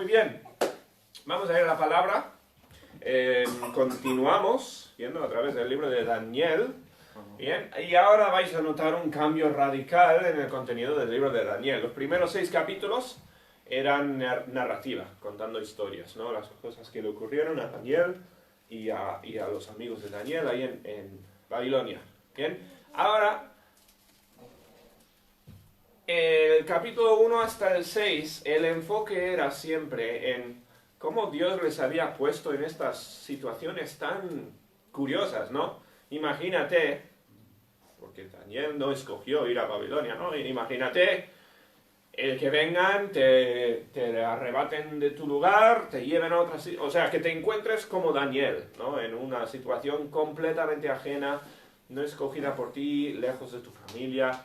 Muy bien, vamos a ver la palabra. Continuamos viendo a través del libro de Daniel. Bien, y ahora vais a notar un cambio radical en el contenido del libro de Daniel. Los primeros 6 capítulos eran narrativa, contando historias, ¿no? Las cosas que le ocurrieron a Daniel y a los amigos de Daniel ahí en Babilonia. Bien, ahora el capítulo 1 hasta el 6, el enfoque era siempre en cómo Dios les había puesto en estas situaciones tan curiosas, ¿no? Imagínate, porque Daniel no escogió ir a Babilonia, ¿no? Imagínate el que vengan, te arrebaten de tu lugar, te lleven a otra... O sea, que te encuentres como Daniel, ¿no? En una situación completamente ajena, no escogida por ti, lejos de tu familia,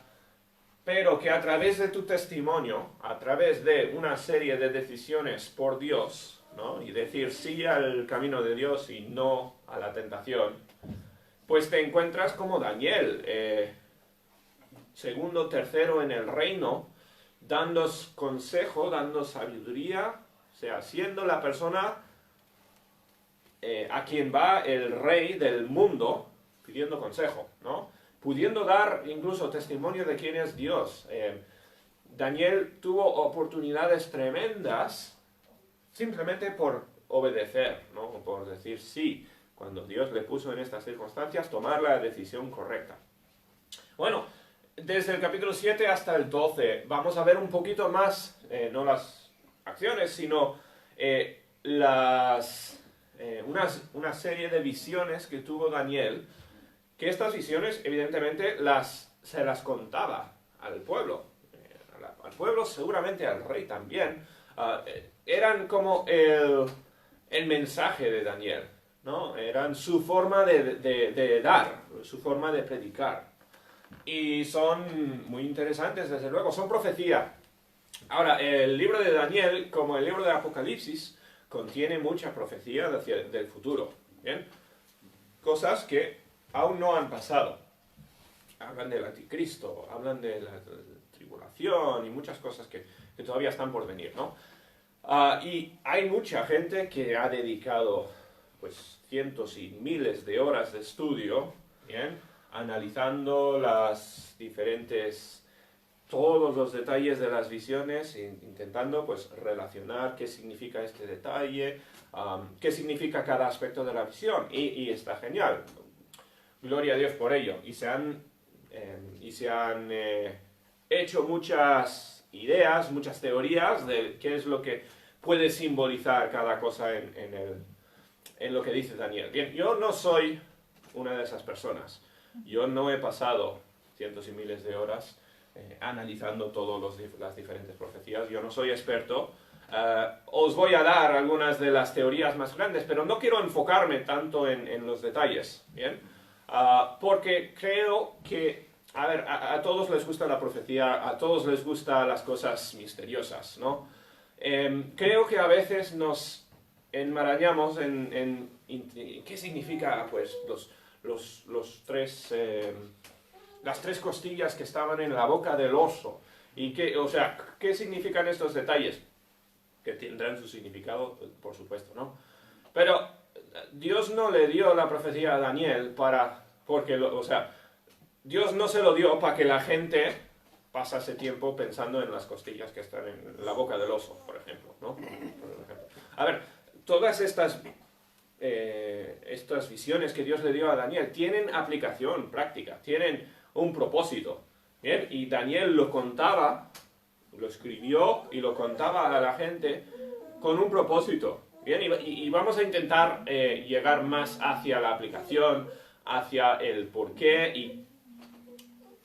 pero que a través de tu testimonio, a través de una serie de decisiones por Dios, ¿no? Y decir sí al camino de Dios y no a la tentación, pues te encuentras como Daniel, segundo, tercero en el reino, dando consejo, dando sabiduría, o sea, siendo la persona a quien va el rey del mundo pidiendo consejo, ¿no? Pudiendo dar incluso testimonio de quién es Dios. Daniel tuvo oportunidades tremendas simplemente por obedecer, ¿no? Por decir sí, cuando Dios le puso en estas circunstancias, tomar la decisión correcta. Bueno, desde el capítulo 7 hasta el 12 vamos a ver un poquito más, no las acciones, sino una serie de visiones que tuvo Daniel, que estas visiones evidentemente se las contaba al pueblo, seguramente al rey también. Eran como el mensaje de Daniel, ¿no? Eran su forma de dar, su forma de predicar. Y son muy interesantes, desde luego, son profecía. Ahora, el libro de Daniel, como el libro de Apocalipsis, contiene mucha profecía del futuro, ¿bien? Cosas que aún no han pasado. Hablan del anticristo, hablan de la tribulación y muchas cosas que todavía están por venir, ¿no? Y hay mucha gente que ha dedicado pues cientos y miles de horas de estudio, ¿bien? Analizando todos los detalles de las visiones, intentando pues relacionar qué significa este detalle, qué significa cada aspecto de la visión, y está genial. Gloria a Dios por ello. Y se han hecho muchas ideas, muchas teorías de qué es lo que puede simbolizar cada cosa en lo que dice Daniel. Bien, yo no soy una de esas personas. Yo no he pasado cientos y miles de horas analizando todas las diferentes profecías. Yo no soy experto. Os voy a dar algunas de las teorías más grandes, pero no quiero enfocarme tanto en los detalles, ¿bien? Porque creo que, a todos les gusta la profecía, a todos les gustan las cosas misteriosas, ¿no? Creo que a veces nos enmarañamos en qué significa, pues, las tres costillas que estaban en la boca del oso. Y ¿qué significan estos detalles? Que tendrán su significado, por supuesto, ¿no? Pero Dios no le dio la profecía a Daniel Dios no se lo dio para que la gente pasase tiempo pensando en las costillas que están en la boca del oso, por ejemplo, ¿no? A ver, todas estas visiones que Dios le dio a Daniel tienen aplicación práctica, tienen un propósito, ¿bien? Y Daniel lo contaba, lo escribió y lo contaba a la gente con un propósito, ¿bien? Y vamos a intentar llegar más hacia la aplicación, hacia el porqué y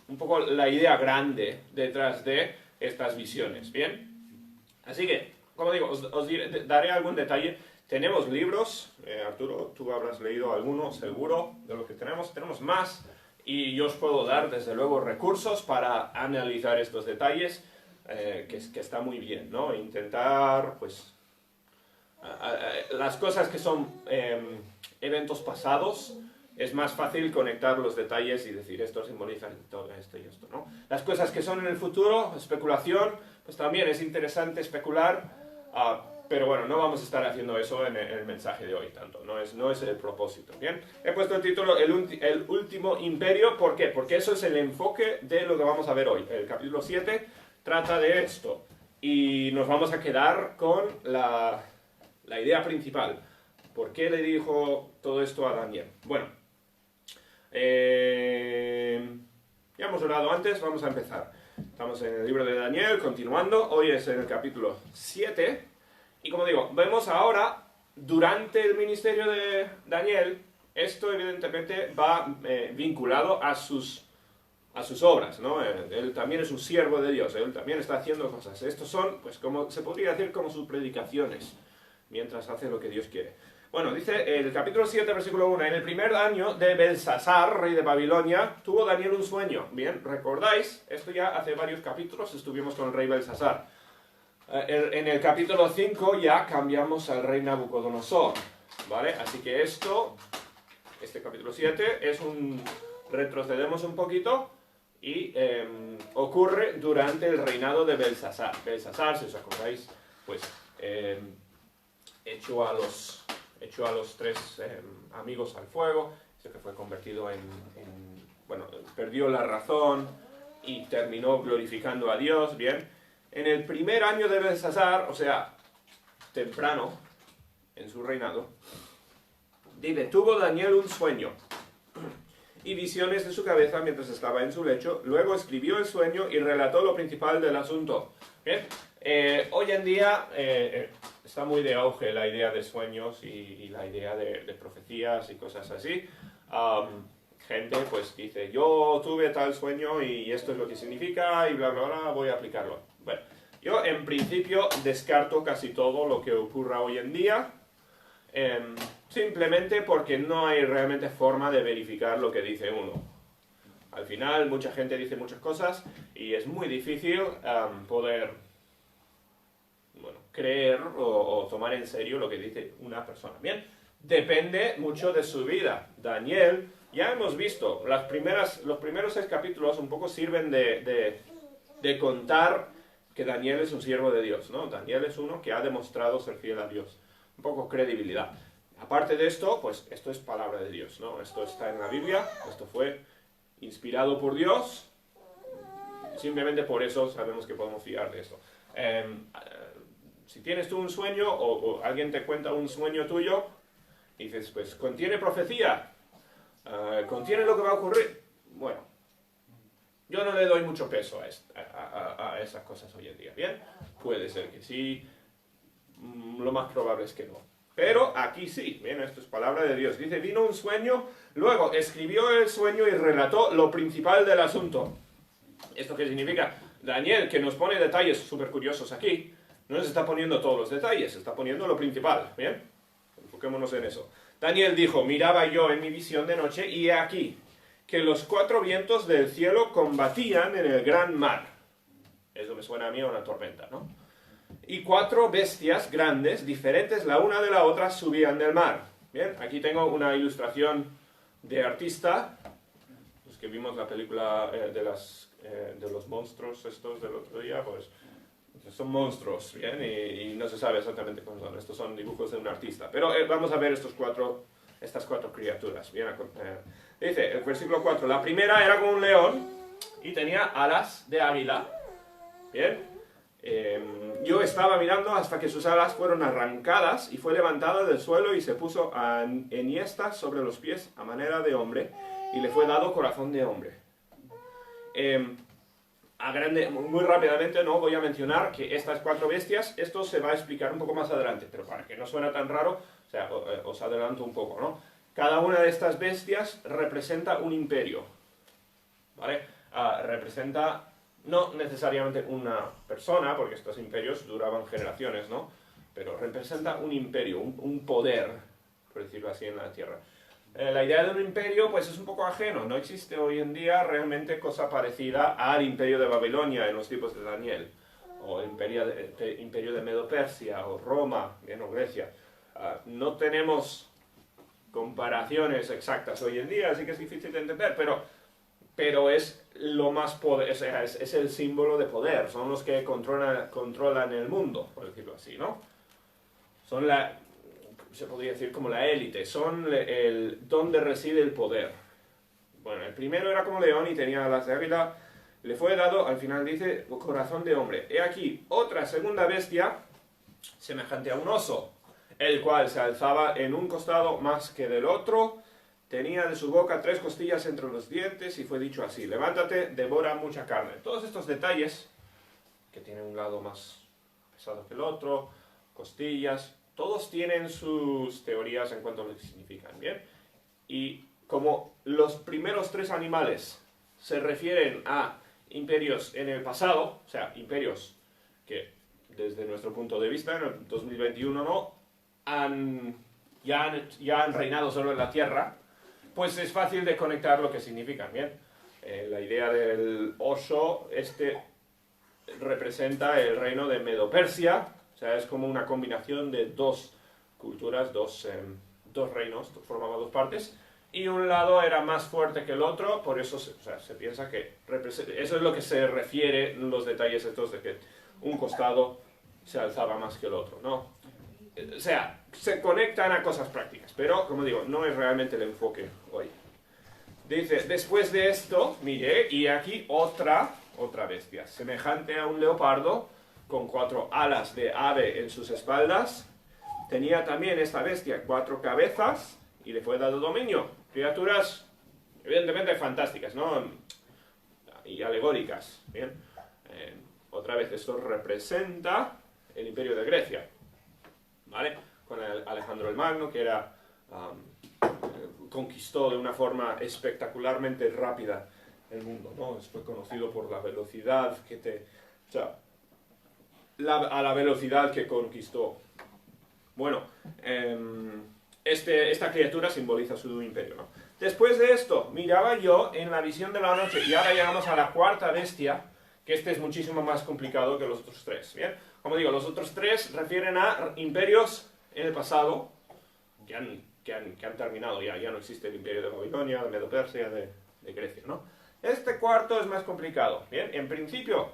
un poco la idea grande detrás de estas visiones, ¿bien? Así que, como digo, os daré algún detalle. Tenemos libros, Arturo, tú habrás leído alguno, seguro, de lo que tenemos. Tenemos más, y yo os puedo dar, desde luego, recursos para analizar estos detalles, que está muy bien, ¿no? Intentar, pues, las cosas que son eventos pasados, es más fácil conectar los detalles y decir esto simboliza todo esto y esto, ¿no? Las cosas que son en el futuro, especulación, pues también es interesante especular, Pero bueno, no vamos a estar haciendo eso en el mensaje de hoy tanto, no es el propósito, ¿bien? He puesto el título el último imperio, ¿por qué? Porque eso es el enfoque de lo que vamos a ver hoy. El capítulo 7 trata de esto y nos vamos a quedar con la idea principal. ¿Por qué le dijo todo esto a Daniel? Bueno, ya hemos orado antes, vamos a empezar. Estamos en el libro de Daniel, continuando, hoy es en el capítulo 7. Y como digo, vemos ahora, durante el ministerio de Daniel, esto evidentemente va vinculado a sus obras, ¿no? Él también es un siervo de Dios, él también está haciendo cosas. Estos son, pues como se podría decir, como sus predicaciones, mientras hace lo que Dios quiere. Bueno, dice el capítulo 7, versículo 1, en el primer año de Belsasar, rey de Babilonia, tuvo Daniel un sueño. Bien, ¿recordáis? Esto ya hace varios capítulos estuvimos con el rey Belsasar. En el capítulo 5 ya cambiamos al rey Nabucodonosor, ¿vale? Así que este capítulo 7 es retrocedemos un poquito y ocurre durante el reinado de Belsasar. Belsasar, si os acordáis, pues echó a los tres amigos al fuego, que fue convertido bueno, perdió la razón y terminó glorificando a Dios, bien. En el primer año de Belsasar, o sea, temprano en su reinado, dice, tuvo Daniel un sueño y visiones de su cabeza mientras estaba en su lecho, luego escribió el sueño y relató lo principal del asunto. Bien, hoy en día está muy de auge la idea de sueños y la idea de profecías y cosas así. Gente pues dice, yo tuve tal sueño y esto es lo que significa y bla bla bla, voy a aplicarlo. Bueno, yo en principio descarto casi todo lo que ocurra hoy en día, simplemente porque no hay realmente forma de verificar lo que dice uno. Al final mucha gente dice muchas cosas y es muy difícil poder creer o tomar en serio lo que dice una persona. Bien, depende mucho de su vida. Daniel, ya hemos visto, los primeros 6 capítulos un poco sirven de contar que Daniel es un siervo de Dios, ¿no? Daniel es uno que ha demostrado ser fiel a Dios. Un poco credibilidad. Aparte de esto, pues esto es palabra de Dios, ¿no? Esto está en la Biblia, esto fue inspirado por Dios. Simplemente por eso sabemos que podemos fiar de esto. Si tienes tú un sueño o alguien te cuenta un sueño tuyo, y dices, pues, ¿contiene profecía? ¿Contiene lo que va a ocurrir? Bueno, yo no le doy mucho peso a esas cosas hoy en día, ¿bien? Puede ser que sí, lo más probable es que no. Pero aquí sí, bien, esto es palabra de Dios. Dice, vino un sueño, luego escribió el sueño y relató lo principal del asunto. ¿Esto qué significa? Daniel, que nos pone detalles súper curiosos aquí, no nos está poniendo todos los detalles, está poniendo lo principal, ¿bien? Enfoquémonos en eso. Daniel dijo, miraba yo en mi visión de noche y he aquí, que los 4 vientos del cielo combatían en el gran mar. Eso me suena a mí a una tormenta, ¿no? Y 4 bestias grandes, diferentes la una de la otra, subían del mar. Bien, aquí tengo una ilustración de artista, los que vimos la película de los monstruos estos del otro día, pues son monstruos, ¿bien? Y no se sabe exactamente cómo son. Estos son dibujos de un artista. Pero vamos a ver estas 4 criaturas. Bien, dice el versículo 4, la primera era como un león y tenía alas de águila. Bien. Yo estaba mirando hasta que sus alas fueron arrancadas y fue levantada del suelo y se puso enhiesta sobre los pies a manera de hombre y le fue dado corazón de hombre. Muy rápidamente no voy a mencionar que estas 4 bestias, esto se va a explicar un poco más adelante, pero para que no suene tan raro, o sea, os adelanto un poco, ¿no? Cada una de estas bestias representa un imperio, ¿vale? Representa no necesariamente una persona, porque estos imperios duraban generaciones, ¿no? Pero representa un imperio, un poder, por decirlo así, en la tierra. La idea de un imperio pues es un poco ajeno, no existe hoy en día realmente cosa parecida al imperio de Babilonia en los tiempos de Daniel, o el imperio de Medo-Persia, o Roma, bien, o Grecia. No tenemos comparaciones exactas hoy en día, así que es difícil de entender, pero es lo más poder, es el símbolo de poder, son los que controlan el mundo, por decirlo así, ¿no? son se podría decir como la élite, son donde reside el poder. Bueno, el primero era como león y tenía alas de águila, le fue dado, al final dice, corazón de hombre. He aquí otra segunda bestia, semejante a un oso, el cual se alzaba en un costado más que del otro, tenía de su boca 3 costillas entre los dientes, y fue dicho así, levántate, devora mucha carne. Todos estos detalles, que tienen un lado más pesado que el otro, costillas, todos tienen sus teorías en cuanto a lo que significan, ¿bien? Y como los primeros 3 animales se refieren a imperios en el pasado, o sea, imperios que desde nuestro punto de vista, en el 2021 no, ya han reinado solo en la Tierra, pues es fácil de conectar lo que significan, ¿bien? La idea del oso, representa el reino de Medo-Persia, o sea, es como una combinación de 2 culturas, dos reinos, formaban 2 partes, y un lado era más fuerte que el otro, por eso se piensa que eso es lo que se refiere los detalles estos de que un costado se alzaba más que el otro, ¿no? O sea, se conectan a cosas prácticas, pero, como digo, no es realmente el enfoque hoy. Dice, después de esto, miré, y aquí otra bestia, semejante a un leopardo, con 4 alas de ave en sus espaldas. Tenía también esta bestia 4 cabezas, y le fue dado dominio. Criaturas, evidentemente, fantásticas, ¿no? Y alegóricas, ¿bien? Otra vez, esto representa el imperio de Grecia, ¿vale? Con Alejandro el Magno, que conquistó de una forma espectacularmente rápida el mundo, ¿no? Fue conocido por la velocidad o sea, a la velocidad que conquistó. Bueno, esta criatura simboliza su imperio, ¿no? Después de esto, miraba yo en la visión de la noche, y ahora llegamos a la 4ª bestia, que es muchísimo más complicado que los otros 3, ¿bien? Como digo, los otros 3 refieren a imperios en el pasado, que han terminado ya no existe el imperio de Babilonia, de Medo-Persia, de Grecia, ¿no? Este 4º es más complicado, ¿bien? En principio,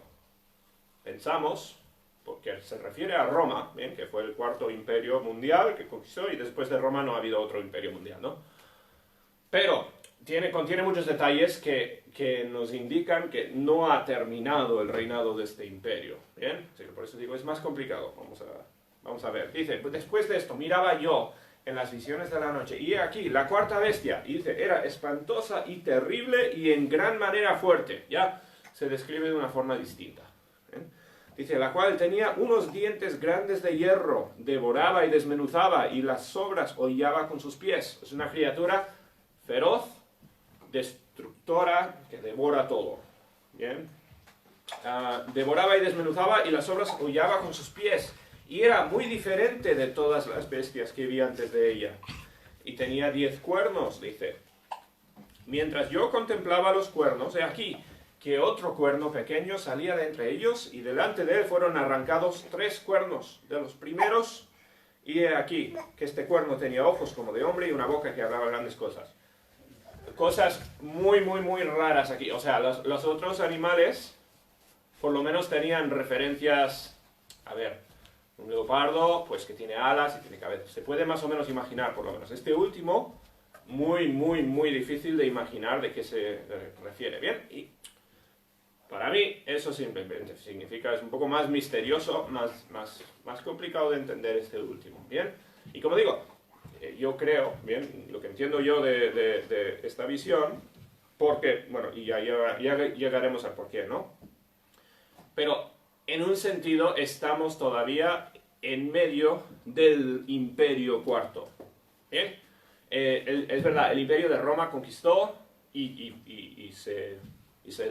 pensamos, porque se refiere a Roma, ¿bien? Que fue el 4º imperio mundial que conquistó, y después de Roma no ha habido otro imperio mundial, ¿no? Pero contiene muchos detalles que nos indican que no ha terminado el reinado de este imperio, ¿bien? Así que por eso digo, es más complicado. Vamos a ver. Dice, pues después de esto, miraba yo en las visiones de la noche, y he aquí, la 4ª bestia, y dice, era espantosa y terrible y en gran manera fuerte. Ya se describe de una forma distinta, ¿bien? Dice, la cual tenía unos dientes grandes de hierro, devoraba y desmenuzaba, y las sobras hollaba con sus pies. Es una criatura feroz, destructora, que devora todo, ¿bien? Devoraba y desmenuzaba, y las sobras hollaba con sus pies. Y era muy diferente de todas las bestias que vi antes de ella. Y tenía 10 cuernos, dice. Mientras yo contemplaba los cuernos, he aquí que otro cuerno pequeño salía de entre ellos, y delante de él fueron arrancados 3 cuernos de los primeros, y he aquí que este cuerno tenía ojos como de hombre y una boca que hablaba grandes cosas. Cosas muy, muy, muy raras aquí. O sea, los otros animales, por lo menos tenían referencias, a ver, un leopardo, pues que tiene alas y tiene cabeza. Se puede más o menos imaginar, por lo menos. Este último, muy, muy, muy difícil de imaginar de qué se refiere, ¿bien? Y para mí eso simplemente significa, es un poco más misterioso, más complicado de entender este último, ¿bien? Y como digo, yo creo, bien, lo que entiendo yo de esta visión, porque, bueno, y ya llegaremos al porqué, ¿no? Pero en un sentido estamos todavía en medio del Imperio IV, ¿bien? Es verdad, el Imperio de Roma conquistó y se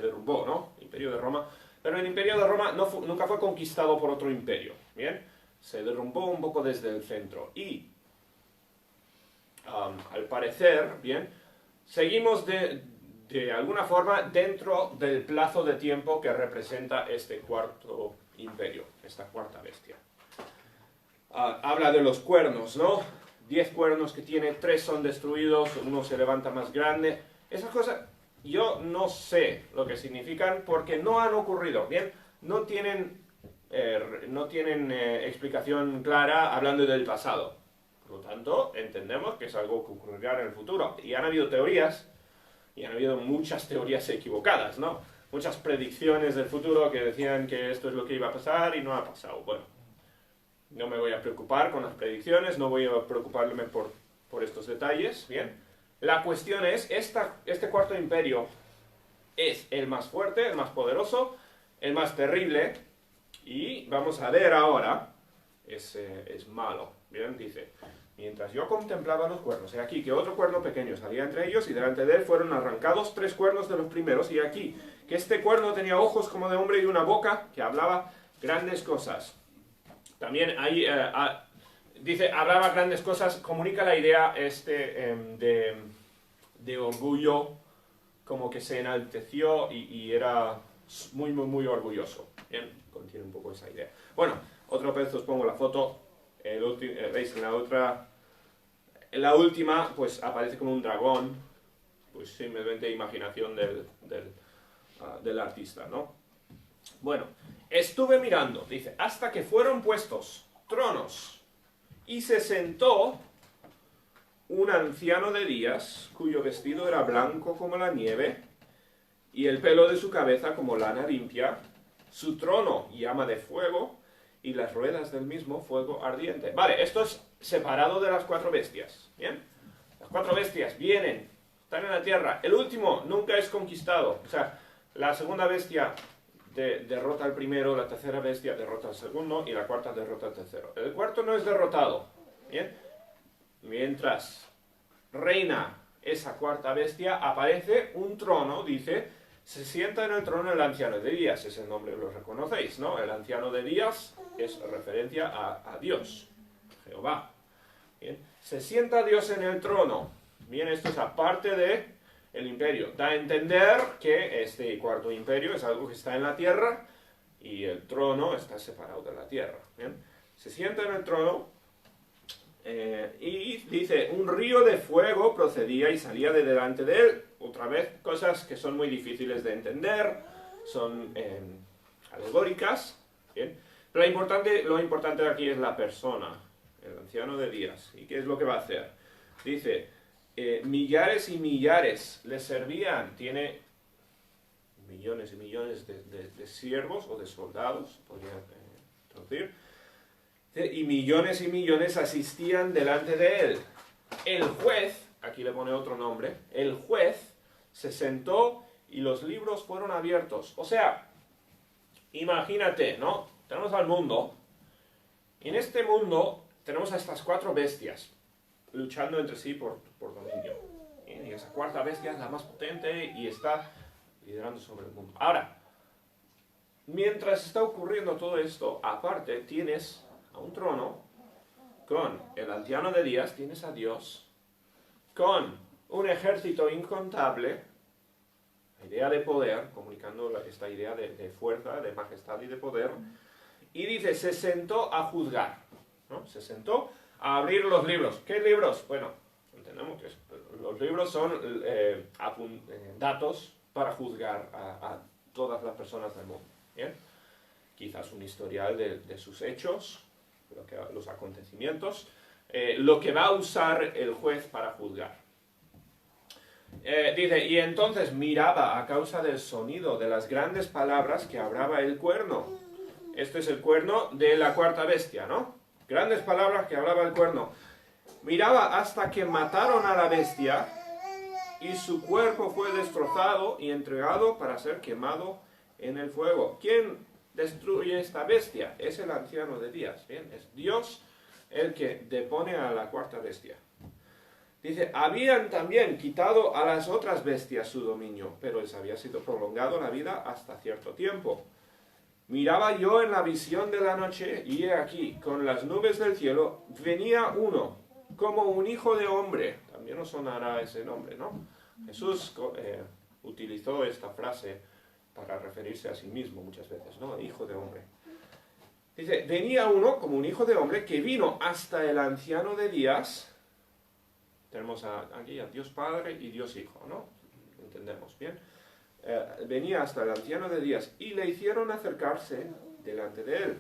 derrumbó, ¿no? El Imperio de Roma. Pero el Imperio de Roma nunca fue conquistado por otro imperio, ¿bien? Se derrumbó un poco desde el centro. Y, al parecer, ¿bien? Seguimos de alguna forma dentro del plazo de tiempo que representa este 4º imperio, esta 4ª bestia. Habla de los cuernos, ¿no? 10 cuernos que tiene, 3 son destruidos, uno se levanta más grande. Esas cosas yo no sé lo que significan porque no han ocurrido, ¿bien? No tienen no tienen explicación clara hablando del pasado. Por lo tanto, entendemos que es algo que ocurrirá en el futuro. Y han habido teorías, y han habido muchas teorías equivocadas, ¿no? Muchas predicciones del futuro que decían que esto es lo que iba a pasar y no ha pasado. Bueno, no me voy a preocupar con las predicciones, no voy a preocuparme por estos detalles, ¿bien? La cuestión es, este cuarto imperio es el más fuerte, el más poderoso, el más terrible, y vamos a ver ahora, es malo, ¿bien? Dice, mientras yo contemplaba los cuernos, he aquí que otro cuerno pequeño salía entre ellos, y delante de él fueron arrancados 3 cuernos de los primeros, y aquí que este cuerno tenía ojos como de hombre y una boca que hablaba grandes cosas. También ahí dice, hablaba grandes cosas, comunica la idea de orgullo, como que se enalteció y era muy, muy, muy orgulloso. Bien, contiene un poco esa idea. Bueno, otra vez os pongo la foto. Veis, en la última, pues aparece como un dragón, pues simplemente imaginación del artista, ¿no? Bueno, estuve mirando, dice, hasta que fueron puestos tronos, y se sentó un anciano de días, cuyo vestido era blanco como la nieve, y el pelo de su cabeza como lana limpia, su trono llama de fuego, y las ruedas del mismo fuego ardiente. Vale, esto es separado de las 4 bestias, ¿bien? Las 4 bestias vienen, están en la tierra, el último nunca es conquistado, o sea, la segunda bestia derrota al primero, la tercera bestia derrota al segundo, y la cuarta derrota al tercero. El cuarto no es derrotado, ¿bien? Mientras reina esa cuarta bestia, aparece un trono, dice, se sienta en el trono el anciano de días, ese nombre lo reconocéis, ¿no? El anciano de días es referencia a Dios, Jehová. Bien, se sienta Dios en el trono. Bien, esto es aparte de el imperio. Da a entender que este cuarto imperio es algo que está en la tierra y el trono está separado de la tierra. Bien, se sienta en el trono y dice, un río de fuego procedía y salía de delante de él. Otra vez, cosas que son muy difíciles de entender, son alegóricas, ¿bien? Pero lo importante aquí es la persona, el anciano de días. ¿Y qué es lo que va a hacer? Dice, millares y millares le servían, tiene millones y millones de siervos o de soldados, podría traducir, y millones y millones asistían delante de él. El juez, aquí le pone otro nombre, el juez se sentó y los libros fueron abiertos. O sea, imagínate, ¿no? Tenemos al mundo, y en este mundo tenemos a estas 4 bestias luchando entre sí por dominio. Y esa cuarta bestia es la más potente y está liderando sobre el mundo. Ahora, mientras está ocurriendo todo esto, aparte tienes a un trono con el anciano de días, tienes a Dios, con un ejército incontable, la idea de poder, comunicando esta idea de fuerza, de majestad y de poder, y dice, se sentó a juzgar, ¿no? Se sentó a abrir los libros. ¿Qué libros? Bueno, entendemos que los libros son datos para juzgar a todas las personas del mundo, ¿bien? Quizás un historial de sus hechos, los acontecimientos, lo que va a usar el juez para juzgar. Dice, y entonces miraba a causa del sonido de las grandes palabras que hablaba el cuerno. Este es el cuerno de la cuarta bestia, ¿no? Grandes palabras que hablaba el cuerno. Miraba hasta que mataron a la bestia y su cuerpo fue destrozado y entregado para ser quemado en el fuego. ¿Quién destruye esta bestia? Es el anciano de días, ¿bien? Es Dios el que depone a la cuarta bestia. Dice, habían también quitado a las otras bestias su dominio, pero les había sido prolongado la vida hasta cierto tiempo. Miraba yo en la visión de la noche, y he aquí, con las nubes del cielo, venía uno, como un hijo de hombre. También os sonará ese nombre, ¿no? Jesús utilizó esta frase para referirse a sí mismo muchas veces, ¿no? Hijo de hombre. Dice, venía uno como un hijo de hombre que vino hasta el anciano de días. Tenemos aquí a Dios Padre y Dios Hijo, ¿no? Entendemos bien. Venía hasta el anciano de días y le hicieron acercarse delante de él.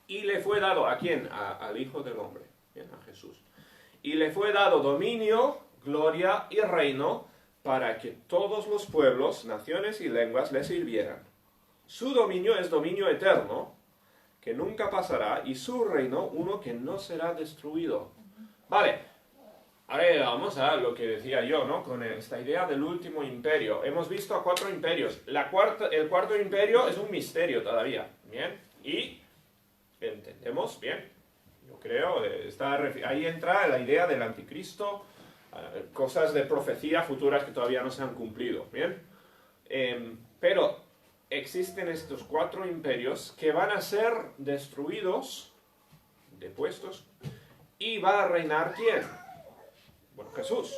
Y le fue dado, ¿a quién? Al Hijo del Hombre, bien, a Jesús. Y le fue dado dominio, gloria y reino para que todos los pueblos, naciones y lenguas le sirvieran. Su dominio es dominio eterno, que nunca pasará, y su reino uno que no será destruido. Vale, ahora vamos a lo que decía yo, ¿no? Con esta idea del último imperio. Hemos visto a 4 imperios. El cuarto imperio es un misterio todavía, ¿bien? Y entendemos, bien, yo creo, ahí entra la idea del anticristo, cosas de profecía futuras que todavía no se han cumplido, ¿bien? Pero existen estos 4 imperios que van a ser destruidos, depuestos, y va a reinar ¿quién? Bueno, Jesús,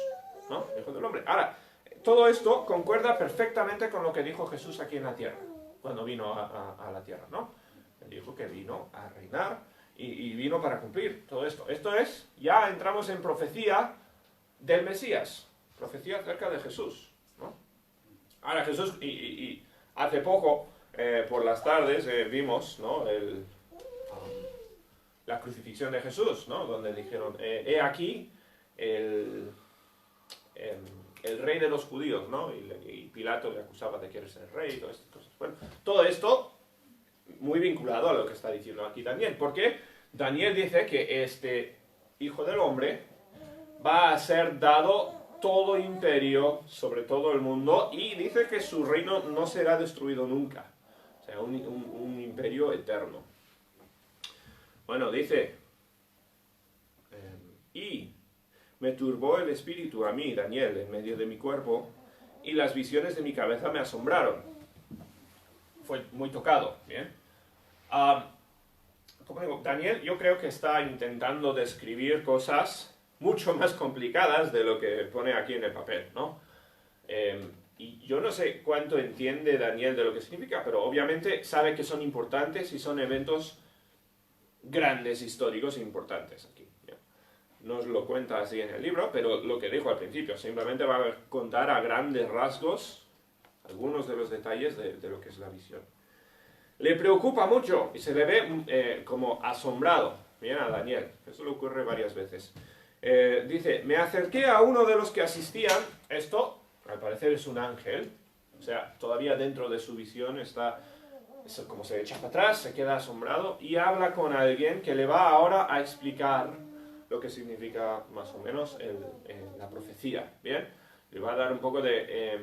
¿no? Hijo del Hombre. Ahora, todo esto concuerda perfectamente con lo que dijo Jesús aquí en la tierra, cuando vino a la tierra, ¿no? Él dijo que vino a reinar y vino para cumplir todo esto. Esto es, ya entramos en profecía del Mesías, profecía acerca de Jesús, ¿no? Ahora Jesús, y hace poco, por las tardes, vimos, ¿no? La crucifixión de Jesús, ¿no? Donde dijeron, he aquí el rey de los judíos, ¿no? Y Pilato le acusaba de querer ser rey y todas estas cosas. Bueno, todo esto muy vinculado a lo que está diciendo aquí Daniel, porque Daniel dice que este Hijo del Hombre va a ser dado todo imperio sobre todo el mundo, y dice que su reino no será destruido nunca, o sea, un imperio eterno. Bueno, dice, y me turbó el espíritu a mí, Daniel, en medio de mi cuerpo, y las visiones de mi cabeza me asombraron. Fue muy tocado, ¿bien? Como digo, Daniel yo creo que está intentando describir cosas mucho más complicadas de lo que pone aquí en el papel, ¿no? Y yo no sé cuánto entiende Daniel de lo que significa, pero obviamente sabe que son importantes y son eventos grandes, históricos e importantes aquí. ¿Ya? No os lo cuenta así en el libro, pero lo que dijo al principio, simplemente va a contar a grandes rasgos algunos de los detalles de lo que es la visión. Le preocupa mucho y se le ve como asombrado, bien, a Daniel. Eso le ocurre varias veces. Dice, me acerqué a uno de los que asistían. Esto, al parecer, es un ángel. O sea, todavía dentro de su visión está, es como se echa para atrás, se queda asombrado y habla con alguien que le va ahora a explicar lo que significa más o menos la profecía. Bien, le va a dar un poco de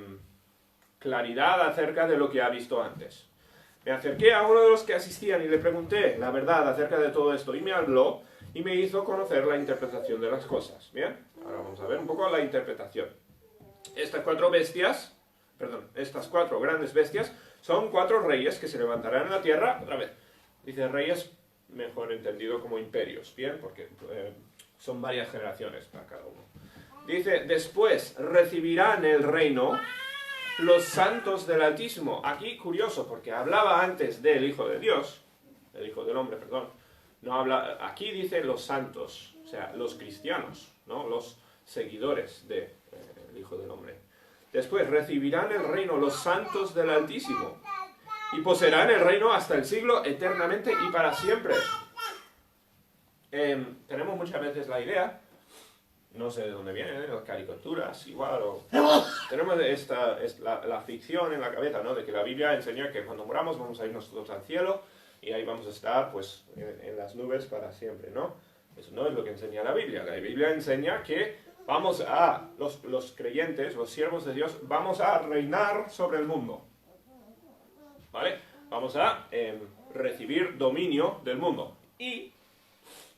claridad acerca de lo que ha visto antes. Me acerqué a uno de los que asistían y le pregunté la verdad acerca de todo esto, y me habló y me hizo conocer la interpretación de las cosas. Bien, ahora vamos a ver un poco la interpretación. Estas 4 bestias, perdón, estas 4 grandes bestias son 4 reyes que se levantarán en la tierra. Otra vez, dice reyes, mejor entendido como imperios, bien, porque son varias generaciones para cada uno. Dice, después recibirán el reino los santos del Altísimo. Aquí, curioso, porque hablaba antes del Hijo de Dios, el Hijo del Hombre, perdón. No habla, aquí dice los santos, o sea, los cristianos, ¿no? Los seguidores del Hijo del Hombre. Después, recibirán el reino los santos del Altísimo y poseerán el reino hasta el siglo, eternamente y para siempre. Tenemos muchas veces la idea, no sé de dónde vienen, las caricaturas, igual, o tenemos la ficción en la cabeza, ¿no? De que la Biblia enseña que cuando moramos vamos a irnos todos al cielo y ahí vamos a estar, pues, en las nubes para siempre, ¿no? Eso no es lo que enseña la Biblia. La Biblia enseña que vamos a, los creyentes, los siervos de Dios, vamos a reinar sobre el mundo, ¿vale? Vamos a recibir dominio del mundo. Y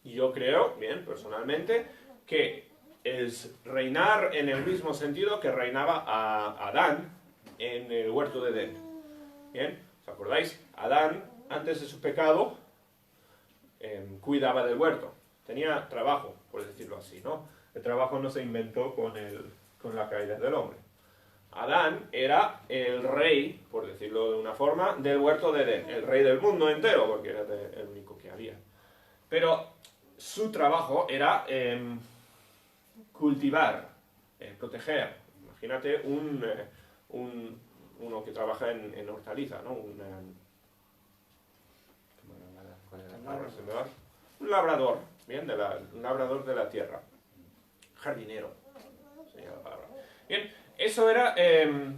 yo creo, bien, personalmente, que es reinar en el mismo sentido que reinaba a Adán en el huerto de Edén. ¿Bien? ¿Os acordáis? Adán, antes de su pecado, cuidaba del huerto. Tenía trabajo, por decirlo así, ¿no? El trabajo no se inventó con la caída del hombre. Adán era el rey, por decirlo de una forma, del huerto de Edén. El rey del mundo entero, porque era el único que había. Pero su trabajo era cultivar, proteger. Imagínate uno que trabaja en hortaliza, ¿no? ahora se me va. Un labrador, bien, un labrador de la tierra. Jardinero, sería la palabra. Bien, eso era el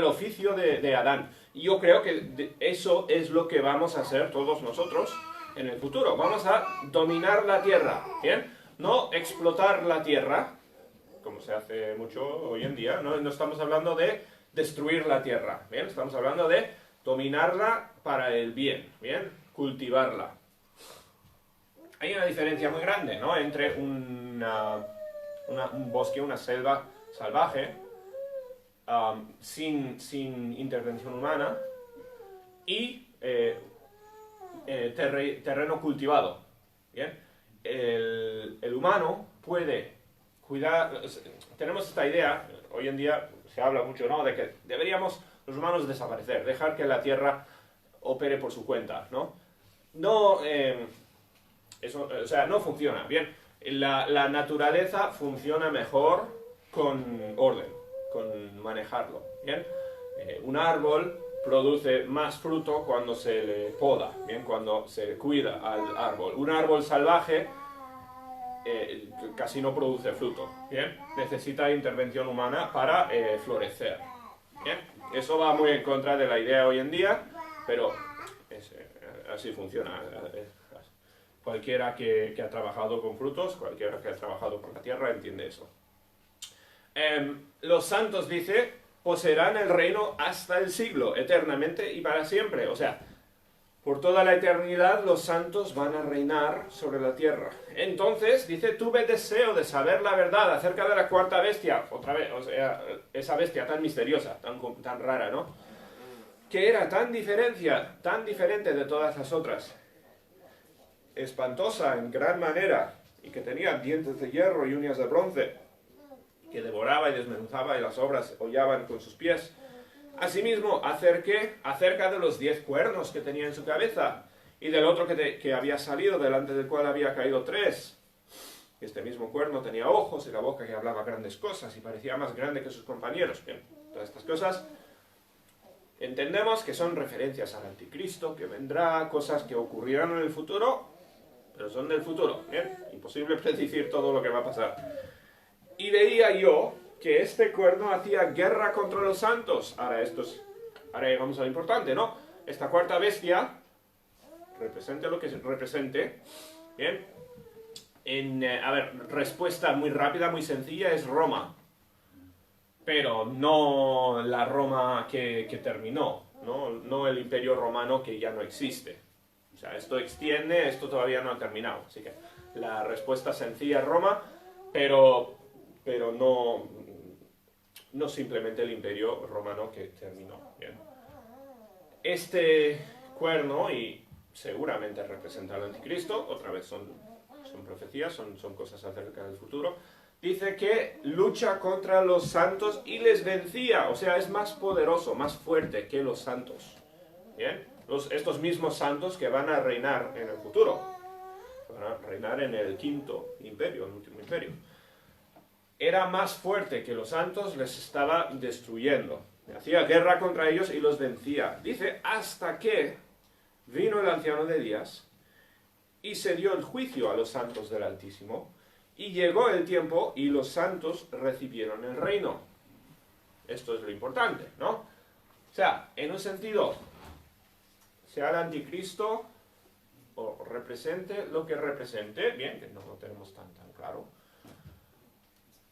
oficio de Adán. Y yo creo que eso es lo que vamos a hacer todos nosotros en el futuro. Vamos a dominar la tierra, ¿bien? No explotar la tierra, como se hace mucho hoy en día. No estamos hablando de destruir la tierra, ¿bien? Estamos hablando de dominarla para el bien, ¿bien? Cultivarla. Hay una diferencia muy grande, ¿no? Entre un bosque, una selva salvaje, sin intervención humana, y terreno cultivado. ¿Bien? El humano puede cuidar. Tenemos esta idea, hoy en día se habla mucho, ¿no?, de que deberíamos los humanos desaparecer, dejar que la tierra opere por su cuenta, ¿no? No, eso, o sea, no funciona. Bien, la naturaleza funciona mejor con orden, con manejarlo. Bien, un árbol produce más fruto cuando se le poda, bien, cuando se cuida al árbol. Un árbol salvaje casi no produce fruto, bien, necesita intervención humana para florecer. Bien, eso va muy en contra de la idea hoy en día, pero así funciona. Cualquiera que ha trabajado con frutos, cualquiera que ha trabajado con la tierra entiende eso. Los santos, dice, poseerán el reino hasta el siglo, eternamente y para siempre. O sea, por toda la eternidad los santos van a reinar sobre la tierra. Entonces, dice, tuve deseo de saber la verdad acerca de la cuarta bestia. Otra vez, o sea, esa bestia tan misteriosa, tan rara, ¿no? Que era tan diferente de todas las otras. Espantosa en gran manera, y que tenía dientes de hierro y uñas de bronce, que devoraba y desmenuzaba y las obras hollaban con sus pies. Asimismo, acerca de los 10 cuernos que tenía en su cabeza, y del otro que había salido, delante del cual había caído 3. Este mismo cuerno tenía ojos y la boca que hablaba grandes cosas, y parecía más grande que sus compañeros. Bien, todas estas cosas entendemos que son referencias al anticristo, que vendrá, cosas que ocurrirán en el futuro, pero son del futuro. Bien, imposible predecir todo lo que va a pasar. Y veía yo que este cuerno hacía guerra contra los santos. Ahora llegamos a lo importante, ¿no? Esta cuarta bestia, represente lo que represente, ¿bien? Respuesta muy rápida, muy sencilla, es Roma. Pero no la Roma que terminó, no el imperio romano que ya no existe. O sea, esto extiende, esto todavía no ha terminado. Así que la respuesta sencilla es Roma, pero no simplemente el imperio romano que terminó. Bien. Este cuerno, y seguramente representa al anticristo, otra vez son profecías, son cosas acerca del futuro, dice que lucha contra los santos y les vencía, o sea, es más poderoso, más fuerte que los santos. Bien, estos mismos santos que van a reinar en el futuro, van a reinar en el quinto imperio, el último imperio. Era más fuerte que los santos, les estaba destruyendo. Hacía guerra contra ellos y los vencía. Dice, hasta que vino el anciano de días y se dio el juicio a los santos del Altísimo, y llegó el tiempo y los santos recibieron el reino. Esto es lo importante, ¿no? O sea, en un sentido, sea el anticristo o represente lo que represente, bien, que no lo tenemos tan claro,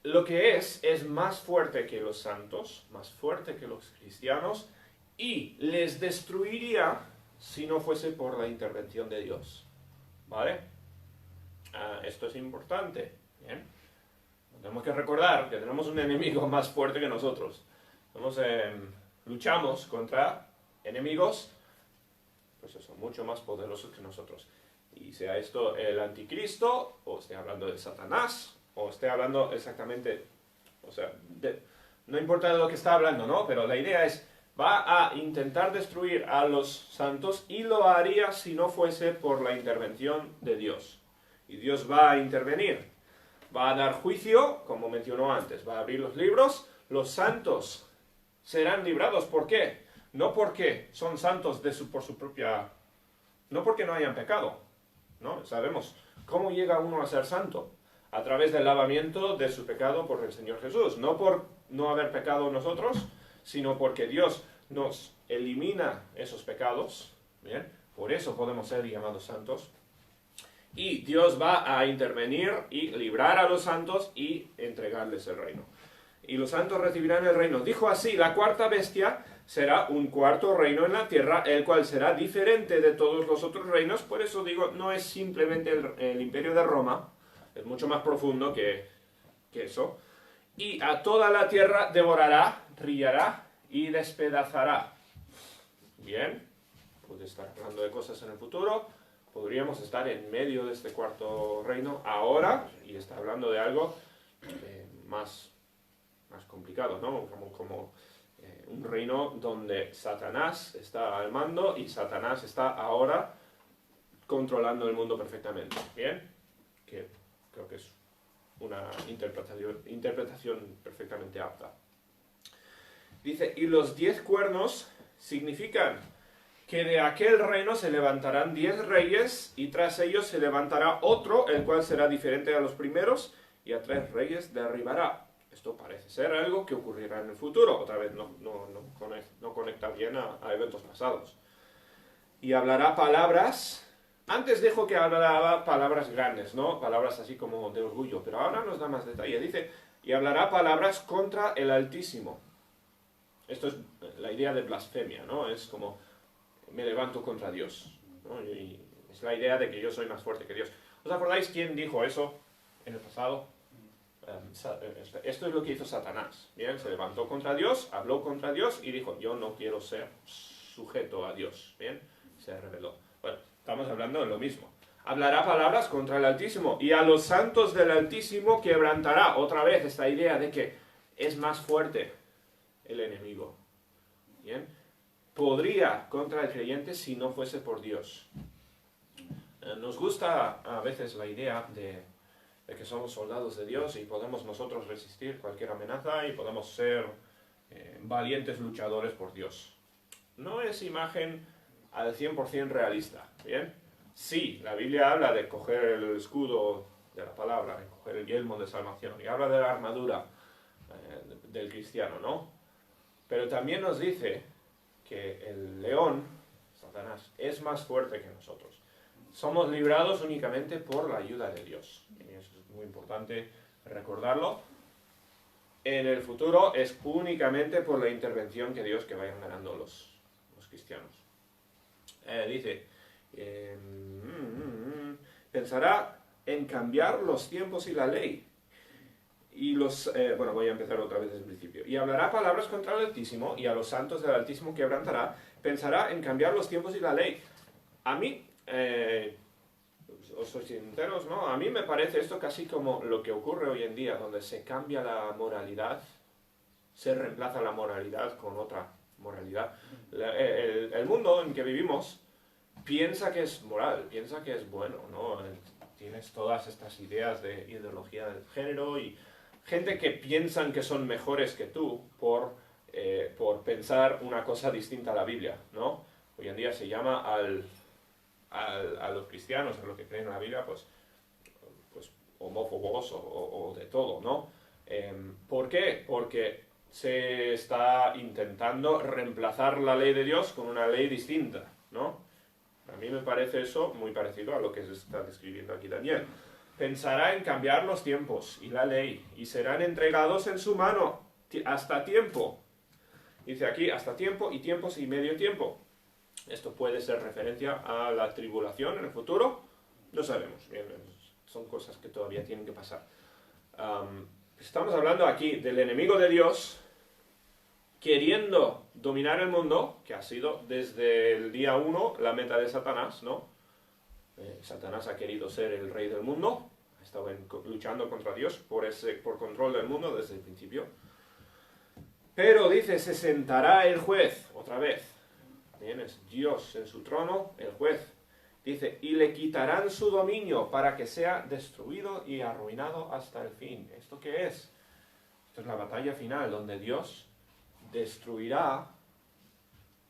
lo que es más fuerte que los santos, más fuerte que los cristianos, y les destruiría si no fuese por la intervención de Dios. ¿Vale? Esto es importante. ¿Bien? Tenemos que recordar que tenemos un enemigo más fuerte que nosotros. Luchamos contra enemigos, pues eso, mucho más poderosos que nosotros. Y sea esto el anticristo, o esté hablando de Satanás, o esté hablando exactamente, o sea, no importa de lo que está hablando, ¿no? Pero la idea es, va a intentar destruir a los santos y lo haría si no fuese por la intervención de Dios. Y Dios va a intervenir, va a dar juicio, como mencionó antes, va a abrir los libros, los santos serán librados. ¿Por qué? No porque son santos por su propia No porque no hayan pecado, ¿no? Sabemos cómo llega uno a ser santo. A través del lavamiento de su pecado por el Señor Jesús. No por no haber pecado nosotros, sino porque Dios nos elimina esos pecados. ¿Bien? Por eso podemos ser llamados santos. Y Dios va a intervenir y librar a los santos y entregarles el reino. Y los santos recibirán el reino. Dijo así, la cuarta bestia será un cuarto reino en la tierra, el cual será diferente de todos los otros reinos. Por eso digo, no es simplemente el imperio de Roma, es mucho más profundo que eso. Y a toda la tierra devorará, rillará y despedazará. Bien, puede estar hablando de cosas en el futuro. Podríamos estar en medio de este cuarto reino ahora y está hablando de algo más complicado, ¿no? Como un reino donde Satanás está al mando y Satanás está ahora controlando el mundo perfectamente. Bien, que creo que es una interpretación perfectamente apta. Dice, y los 10 cuernos significan que de aquel reino se levantarán 10 reyes, y tras ellos se levantará otro, el cual será diferente a los primeros, y a 3 reyes derribará. Esto parece ser algo que ocurrirá en el futuro. Otra vez no conecta bien a eventos pasados. Y hablará palabras. Antes dijo que hablaba palabras grandes, ¿no? Palabras así como de orgullo, pero ahora nos da más detalle. Dice, y hablará palabras contra el Altísimo. Esto es la idea de blasfemia, ¿no? Es como, me levanto contra Dios, ¿no? Y es la idea de que yo soy más fuerte que Dios. ¿Os acordáis quién dijo eso en el pasado? Esto es lo que hizo Satanás. Bien, se levantó contra Dios, habló contra Dios y dijo, yo no quiero ser sujeto a Dios. Bien, se rebeló. Bueno, estamos hablando de lo mismo. Hablará palabras contra el Altísimo y a los santos del Altísimo quebrantará. Otra vez esta idea de que es más fuerte el enemigo. Bien, podría contra el creyente si no fuese por Dios. Nos gusta a veces la idea de que somos soldados de Dios y podemos nosotros resistir cualquier amenaza y podemos ser valientes luchadores por Dios. No es imagen al 100% realista, ¿bien? Sí, la Biblia habla de coger el escudo de la palabra, de coger el yelmo de salvación, y habla de la armadura del cristiano, ¿no? Pero también nos dice que el león, Satanás, es más fuerte que nosotros. Somos librados únicamente por la ayuda de Dios. Y eso es muy importante recordarlo. En el futuro es únicamente por la intervención que Dios que vayan ganando los cristianos. Dice, pensará en cambiar los tiempos y la ley. Y bueno, voy a empezar otra vez desde el principio. Y hablará palabras contra el Altísimo, y a los santos del Altísimo quebrantará. Pensará en cambiar los tiempos y la ley. A mí, os soy sinceros, ¿no? A mí me parece esto casi como lo que ocurre hoy en día, donde se cambia la moralidad, se reemplaza la moralidad con otra moralidad. El mundo en que vivimos piensa que es moral, piensa que es bueno, ¿no? Tienes todas estas ideas de ideología del género y gente que piensan que son mejores que tú por pensar una cosa distinta a la Biblia, ¿no? Hoy en día se llama a los cristianos, a los que creen en la Biblia, pues homófobos o de todo, ¿no? ¿Por qué? Porque se está intentando reemplazar la ley de Dios con una ley distinta, ¿no? A mí me parece eso muy parecido a lo que se está describiendo aquí Daniel. Pensará en cambiar los tiempos y la ley, y serán entregados en su mano hasta tiempo. Dice aquí, hasta tiempo y tiempos y medio tiempo. Esto puede ser referencia a la tribulación en el futuro. No sabemos. Bien, son cosas que todavía tienen que pasar. Estamos hablando aquí del enemigo de Dios queriendo dominar el mundo, que ha sido desde el día 1 la meta de Satanás, ¿no? Satanás ha querido ser el rey del mundo, ha estado luchando contra Dios por control del mundo desde el principio. Pero dice, se sentará el juez, otra vez. Bien, es Dios en su trono, el juez. Dice, y le quitarán su dominio para que sea destruido y arruinado hasta el fin. ¿Esto qué es? Esto es la batalla final, donde Dios destruirá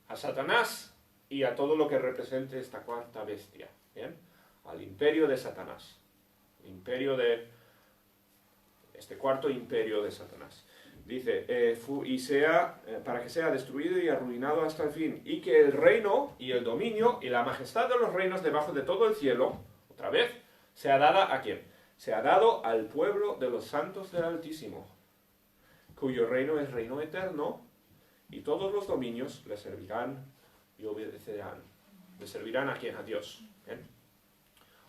a Satanás y a todo lo que represente esta cuarta bestia, ¿bien? Al imperio de Satanás, este cuarto imperio de Satanás. Dice, para que sea destruido y arruinado hasta el fin, y que el reino y el dominio y la majestad de los reinos debajo de todo el cielo, otra vez, sea dada ¿a quién? Sea dado al pueblo de los santos del Altísimo, cuyo reino es reino eterno, y todos los dominios le servirán y obedecerán. ¿Le servirán a quién? A Dios. ¿Bien?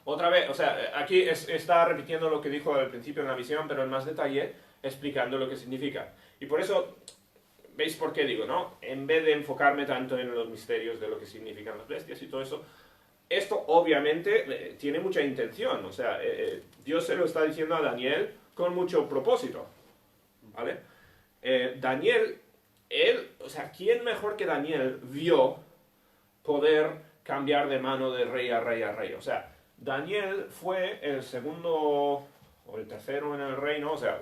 Otra vez, o sea, aquí está repitiendo lo que dijo al principio en la visión, pero en más detalle, explicando lo que significa. Y por eso, ¿veis por qué digo, no? En vez de enfocarme tanto en los misterios de lo que significan las bestias y todo eso, esto obviamente tiene mucha intención. O sea, Dios se lo está diciendo a Daniel con mucho propósito. ¿Vale? Daniel, o sea, ¿quién mejor que Daniel vio poder cambiar de mano de rey a rey a rey? O sea, Daniel fue el segundo o el tercero en el reino, o sea,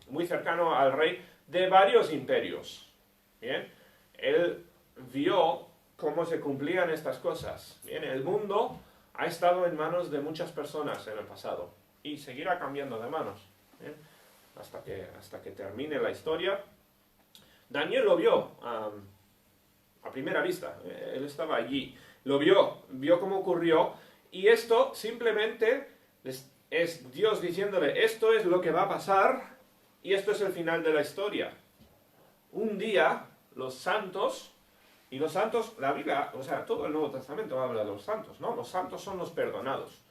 muy cercano al rey de varios imperios. ¿Bien? Él vio cómo se cumplían estas cosas. Bien, el mundo ha estado en manos de muchas personas en el pasado y seguirá cambiando de manos. ¿Bien? Hasta que termine la historia. Daniel lo vio a primera vista, él estaba allí, lo vio cómo ocurrió, y esto simplemente es Dios diciéndole, esto es lo que va a pasar, y esto es el final de la historia. Un día, los santos, y los santos, la Biblia, o sea, todo el Nuevo Testamento habla de los santos, ¿no? Los santos son los perdonados,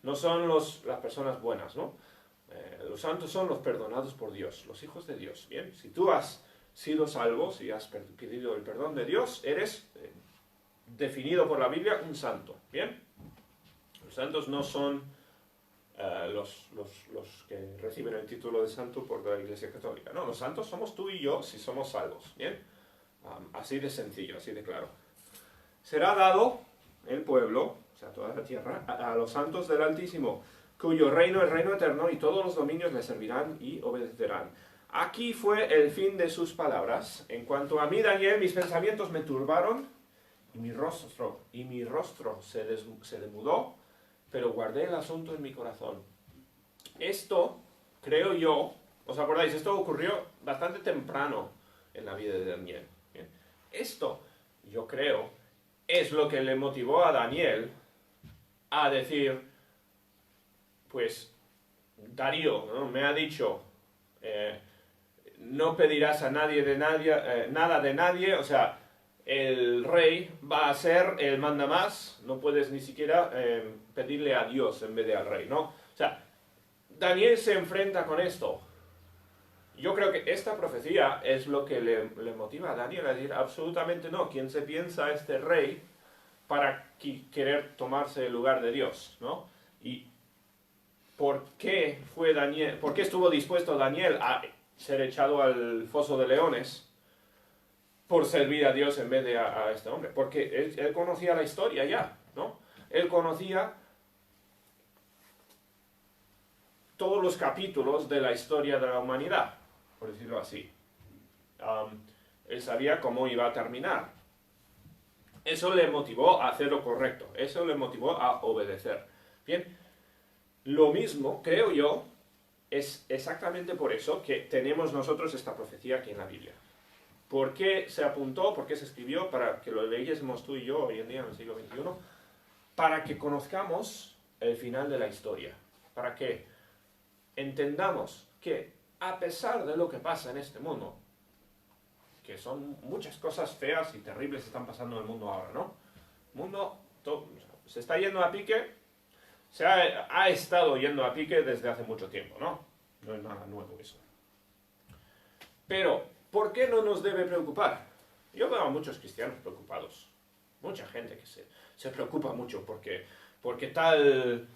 no son las personas buenas, ¿no? Los santos son los perdonados por Dios, los hijos de Dios, ¿bien? Si tú has sido salvo, si has pedido el perdón de Dios, eres definido por la Biblia un santo, ¿bien? Los santos no son los que reciben el título de santo por la Iglesia Católica, no, los santos somos tú y yo si somos salvos, ¿bien? Así de sencillo, así de claro. Será dado el pueblo, o sea, toda la tierra, a los santos del Altísimo, cuyo reino es reino eterno y todos los dominios le servirán y obedecerán. Aquí fue el fin de sus palabras. En cuanto a mí, Daniel, mis pensamientos me turbaron y mi rostro se demudó, pero guardé el asunto en mi corazón. Esto, creo yo, ¿os acordáis? Esto ocurrió bastante temprano en la vida de Daniel. ¿Bien? Esto, yo creo, es lo que le motivó a Daniel a decir, pues, Darío, ¿no? Me ha dicho, no pedirás a nadie de nadie, nada de nadie, o sea, el rey va a ser el mandamás, no puedes ni siquiera pedirle a Dios en vez de al rey, ¿no? O sea, Daniel se enfrenta con esto. Yo creo que esta profecía es lo que le motiva a Daniel a decir, absolutamente no, ¿quién se piensa este rey para querer tomarse el lugar de Dios, ¿no? Y ¿por qué estuvo dispuesto Daniel a ser echado al foso de leones por servir a Dios en vez de a este hombre? Porque él conocía la historia ya, ¿no? Él conocía todos los capítulos de la historia de la humanidad, por decirlo así. Él sabía cómo iba a terminar. Eso le motivó a hacer lo correcto, eso le motivó a obedecer. Bien, lo mismo, creo yo, es exactamente por eso que tenemos nosotros esta profecía aquí en la Biblia. ¿Por qué se apuntó? ¿Por qué se escribió? Para que lo leyésemos tú y yo hoy en día en el siglo XXI. Para que conozcamos el final de la historia. Para que entendamos que a pesar de lo que pasa en este mundo, que son muchas cosas feas y terribles que están pasando en el mundo ahora, ¿no? El mundo se está yendo a pique, ha estado yendo a pique desde hace mucho tiempo, ¿no? No es nada nuevo eso. Pero, ¿por qué no nos debe preocupar? Yo veo a muchos cristianos preocupados. Mucha gente que se preocupa mucho porque tal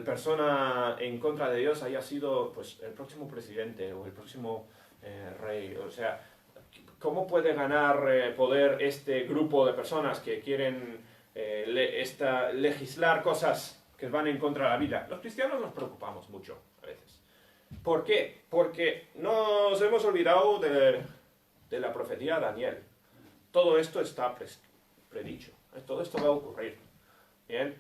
persona en contra de Dios haya sido pues, el próximo presidente o el próximo rey. O sea, ¿cómo puede ganar poder este grupo de personas que quieren legislar cosas que van en contra de la vida? Los cristianos nos preocupamos mucho a veces. ¿Por qué? Porque nos hemos olvidado de la profecía de Daniel. Todo esto está predicho. Todo esto va a ocurrir. Bien,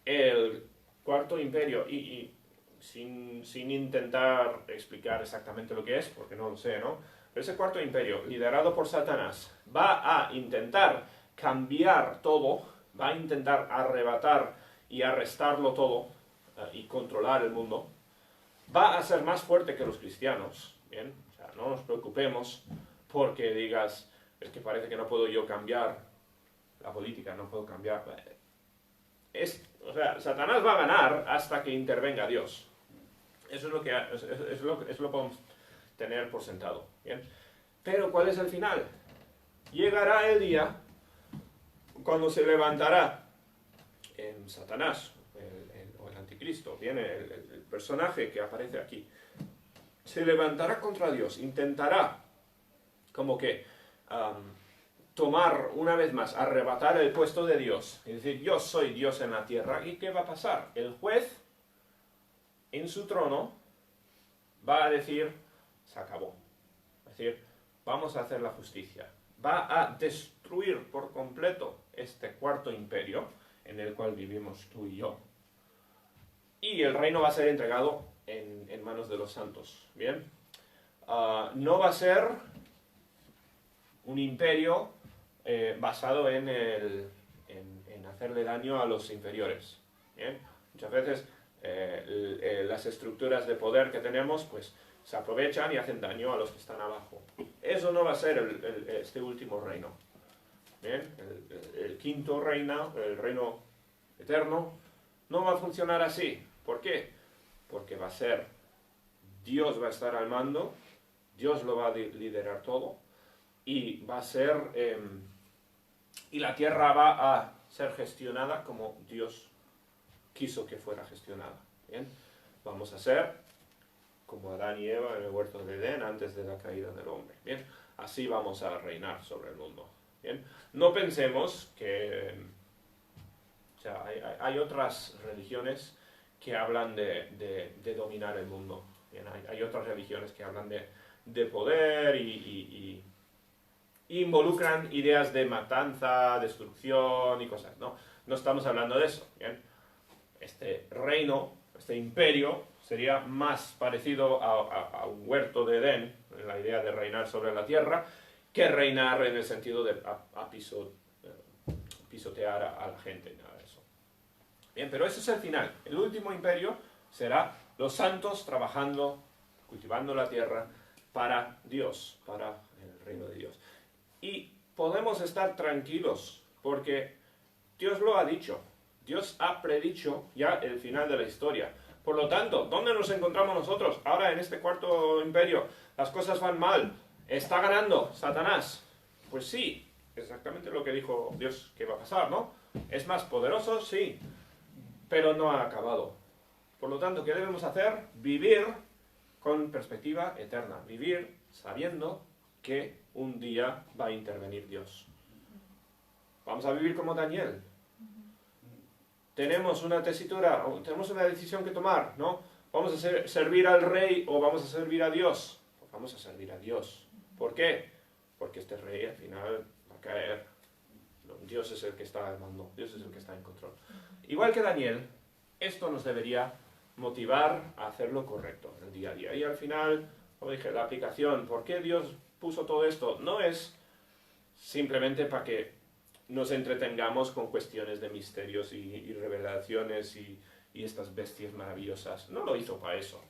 el cuarto imperio, y sin intentar explicar exactamente lo que es, porque no lo sé, ¿no? Pero ese cuarto imperio, liderado por Satanás, va a intentar cambiar todo, va a intentar arrebatar y arrestarlo todo, y controlar el mundo. Va a ser más fuerte que los cristianos, ¿bien? O sea, no nos preocupemos porque digas, es que parece que no puedo yo cambiar la política, no puedo cambiar. O sea, Satanás va a ganar hasta que intervenga Dios. Eso es lo que podemos tener por sentado, ¿bien? Pero ¿cuál es el final? Llegará el día cuando se levantará Satanás, o el anticristo, ¿bien? El personaje que aparece aquí. Se levantará contra Dios, intentará como que tomar una vez más, arrebatar el puesto de Dios, es decir, yo soy Dios en la tierra. ¿Y qué va a pasar? El juez en su trono va a decir, se acabó. Es decir, vamos a hacer la justicia. Va a destruir por completo este cuarto imperio en el cual vivimos tú y yo. Y el reino va a ser entregado en manos de los santos. ¿Bien? No va a ser un imperio basado en hacerle daño a los inferiores. ¿Bien? Muchas veces las estructuras de poder que tenemos pues se aprovechan y hacen daño a los que están abajo. Eso no va a ser este último reino. ¿Bien? El quinto reino, el reino eterno, no va a funcionar así. ¿Por qué? Porque va a ser, Dios va a estar al mando, Dios lo va a liderar todo, y va a ser, y la tierra va a ser gestionada como Dios quiso que fuera gestionada. ¿Bien? Vamos a ser como Adán y Eva en el huerto de Edén antes de la caída del hombre. ¿Bien? Así vamos a reinar sobre el mundo. ¿Bien? No pensemos que, o sea, hay otras religiones que hablan de dominar el mundo. ¿Bien? Hay otras religiones que hablan de poder y involucran ideas de matanza, destrucción y cosas. No estamos hablando de eso. ¿Bien? Este reino, este imperio, sería más parecido a un huerto de Edén, en la idea de reinar sobre la tierra, que reinar en el sentido de pisotear a la gente, nada de eso. Bien, pero ese es el final. El último imperio será los santos trabajando, cultivando la tierra para Dios, para el reino de Dios. Y podemos estar tranquilos, porque Dios lo ha dicho. Dios ha predicho ya el final de la historia. Por lo tanto, ¿dónde nos encontramos nosotros? Ahora en este cuarto imperio, las cosas van mal. ¿Está ganando Satanás? Pues sí, exactamente lo que dijo Dios que va a pasar, ¿no? ¿Es más poderoso? Sí, pero no ha acabado. Por lo tanto, ¿qué debemos hacer? Vivir con perspectiva eterna. Vivir sabiendo que un día va a intervenir Dios. Vamos a vivir como Daniel. Tenemos una tesitura, tenemos una decisión que tomar, ¿no? ¿Vamos a servir al rey o vamos a servir a Dios? Pues vamos a servir a Dios. ¿Por qué? Porque este rey al final va a caer. No, Dios es el que está al mando, Dios es el que está en control. Igual que Daniel, esto nos debería motivar a hacer lo correcto en el día a día. Y al final, como dije, la aplicación, ¿por qué Dios puso todo esto? No es simplemente para que nos entretengamos con cuestiones de misterios y revelaciones y estas bestias maravillosas. No lo hizo para eso.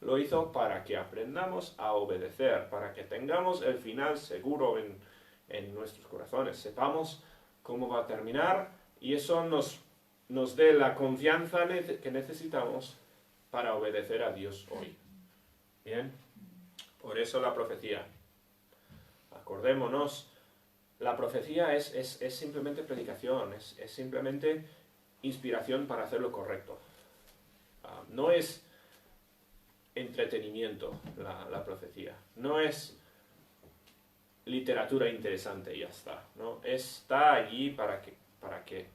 Lo hizo para que aprendamos a obedecer, para que tengamos el final seguro en nuestros corazones. Sepamos cómo va a terminar y eso nos dé la confianza que necesitamos para obedecer a Dios hoy. ¿Bien? Por eso la profecía. Acordémonos. La profecía es simplemente predicación, es simplemente inspiración para hacer lo correcto. No es entretenimiento la profecía, no es literatura interesante y ya está, ¿no? Está allí para que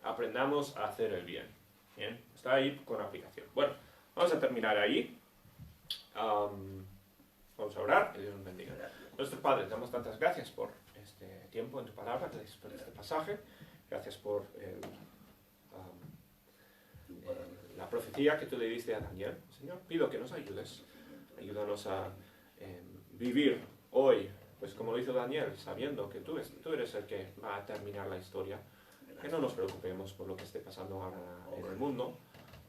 aprendamos a hacer el bien. ¿Bien? Está ahí con aplicación. Bueno, vamos a terminar ahí. Vamos a orar, que Dios nos bendiga. Nuestro Padre, te damos tantas gracias por este tiempo en tu palabra, por este pasaje. Gracias por la profecía que tú le diste a Daniel. Señor, pido que nos ayudes. Ayúdanos a vivir hoy, pues como lo hizo Daniel, sabiendo que tú eres el que va a terminar la historia. Que no nos preocupemos por lo que esté pasando ahora en el mundo,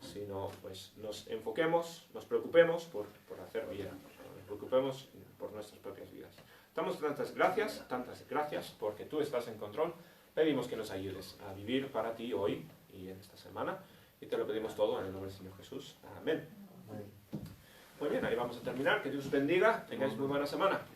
sino pues nos enfoquemos, nos preocupemos por hacer bien, nos preocupemos por nuestras propias vidas. Damos tantas gracias porque tú estás en control. Pedimos que nos ayudes a vivir para ti hoy y en esta semana, y te lo pedimos todo en el nombre del Señor Jesús. Amén. Muy bien, ahí vamos a terminar. Que Dios os bendiga, tengáis muy buena semana.